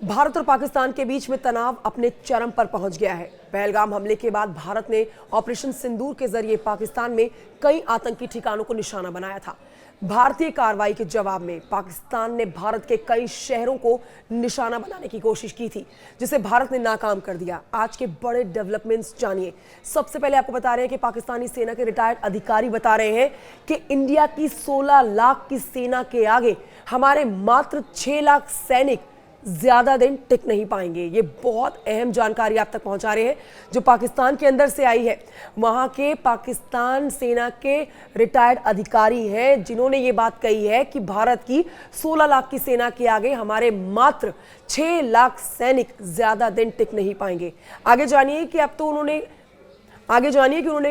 भारत और पाकिस्तान के बीच में तनाव अपने चरम पर पहुंच गया है। पहलगाम हमले के बाद भारत ने ऑपरेशन सिंदूर के जरिए पाकिस्तान में कई आतंकी ठिकानों को निशाना बनाया था। भारतीय कार्रवाई के जवाब में पाकिस्तान ने भारत के कई शहरों को निशाना बनाने की कोशिश की थी, जिसे भारत ने नाकाम कर दिया। आज के बड़े डेवलपमेंट्स जानिए। सबसे पहले आपको बता रहे हैं कि पाकिस्तानी सेना के रिटायर्ड अधिकारी बता रहे हैं कि इंडिया की 16 लाख की सेना के आगे हमारे मात्र 6 लाख सैनिक ज्यादा दिन टिक नहीं पाएंगे। ये बहुत अहम जानकारी आप तक पहुंचा रहे हैं जो पाकिस्तान के अंदर से आई है। वहां के पाकिस्तान सेना के रिटायर्ड अधिकारी हैं जिन्होंने ये बात कही है कि भारत की 16 लाख की सेना के आगे हमारे मात्र 6 लाख सैनिक ज्यादा दिन टिक नहीं पाएंगे। आगे जानिए कि उन्होंने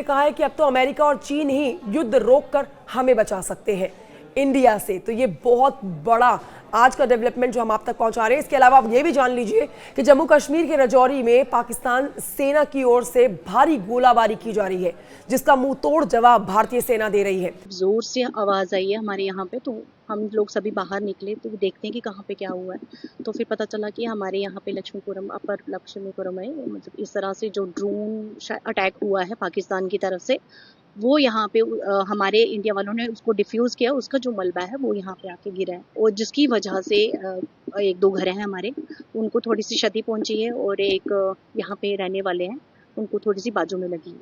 कहा है कि अब तो अमेरिका और चीन ही युद्ध रोककर हमें बचा सकते हैं इंडिया से। तो ये बहुत बड़ा आज का डेवलपमेंट जो हम आप तक पहुंचा रहे हैं। इसके अलावा आप ये भी जान लीजिए कि जम्मू कश्मीर के राजौरी में पाकिस्तान सेना की ओर से भारी गोलाबारी की जा रही है, जिसका मुंह तोड़ जवाब भारतीय सेना दे रही है। जोर से आवाज आई है हमारे यहाँ पे, तो हम लोग सभी बाहर निकले तो देखते हैं कि कहाँ पे क्या हुआ है। तो फिर पता चला कि हमारे यहाँ पे लक्ष्मीपुरम, अपर लक्ष्मीपुरम है, मतलब इस तरह से जो ड्रोन अटैक हुआ है पाकिस्तान की तरफ से, वो यहाँ पे हमारे इंडिया वालों ने उसको डिफ्यूज किया। उसका जो मलबा है वो यहाँ पे आके गिरा है और जिसकी वजह से 1-2 घर हैं हमारे, उनको थोड़ी सी क्षति पहुंची है और एक यहाँ पे रहने वाले हैं उनको थोड़ी सी बाजू में लगी है।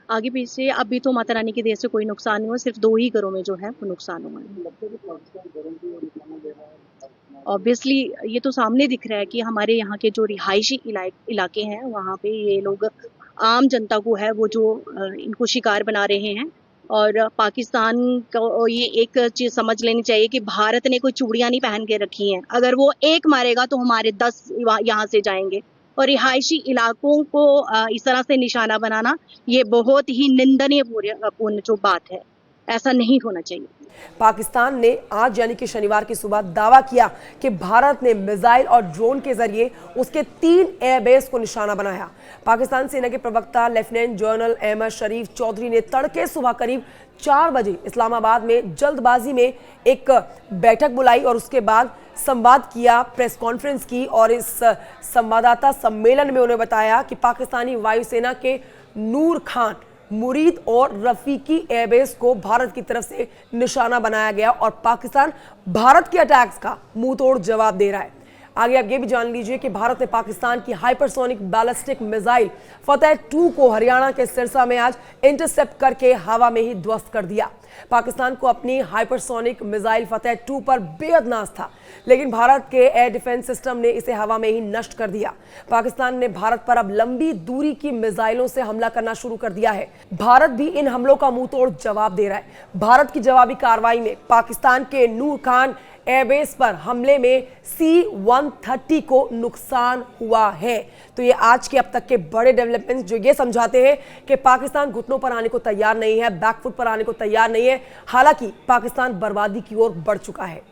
आगे पीछे अभी तो माता रानी की देर से कोई नुकसान नहीं हुआ, सिर्फ 2 ही घरों में जो है वो नुकसान हुआ है। ऑब्वियसली ये तो सामने दिख रहा है कि हमारे यहाँ के जो रिहायशी इलाके हैं वहाँ पे ये लोग आम जनता को है वो जो इनको शिकार बना रहे हैं। और पाकिस्तान को ये एक चीज समझ लेनी चाहिए कि भारत ने कोई चूड़ियां नहीं पहन के रखी हैं। अगर वो एक मारेगा तो हमारे 10 यहाँ से जाएंगे। और रिहायशी इलाकों को इस तरह से निशाना बनाना ये बहुत ही निंदनीय पूर्ण जो बात है, ऐसा नहीं होना चाहिए। पाकिस्तान ने आज यानी कि शनिवार की सुबह दावा किया कि भारत ने मिसाइल और ड्रोन के जरिए उसके 3 एयरबेस को निशाना बनाया। पाकिस्तान सेना के प्रवक्ता लेफ्टिनेंट जनरल अहमद शरीफ चौधरी ने तड़के सुबह करीब 4 बजे इस्लामाबाद में जल्दबाजी में एक बैठक बुलाई और उसके बाद संवाद किया, प्रेस कॉन्फ्रेंस की। और इस संवाददाता सम्मेलन में उन्होंने बताया कि पाकिस्तानी वायुसेना के नूर खान, मुरीद और रफीकी एयरबेस को भारत की तरफ से निशाना बनाया गया और पाकिस्तान भारत के अटैक्स का मुंह तोड़ जवाब दे रहा है। आगे आप ये भी जान लीजिए कि भारत ने पाकिस्तान की हाइपरसोनिक बैलिस्टिक मिसाइल फतेह 2 को हरियाणा के सिरसा में आज इंटरसेप्ट करके हवा में ही ध्वस्त कर दिया। पाकिस्तान को अपनी हाइपरसोनिक मिसाइल फतेह 2 पर बेहद नाज था, लेकिन भारत के एयर डिफेंस सिस्टम ने इसे हवा में ही नष्ट कर दिया। पाकिस्तान ने भारत पर अब लंबी दूरी की मिसाइलों से हमला करना शुरू कर दिया है। भारत भी इन हमलों का मुंह तोड़ जवाब दे रहा है। भारत की जवाबी कार्रवाई में पाकिस्तान के नूर खान एयरबेस पर हमले में C-130 को नुकसान हुआ है। तो ये आज के अब तक के बड़े डेवलपमेंट्स जो ये समझाते हैं कि पाकिस्तान घुटनों पर आने को तैयार नहीं है, बैकफुट पर आने को तैयार नहीं है। हालांकि पाकिस्तान बर्बादी की ओर बढ़ चुका है।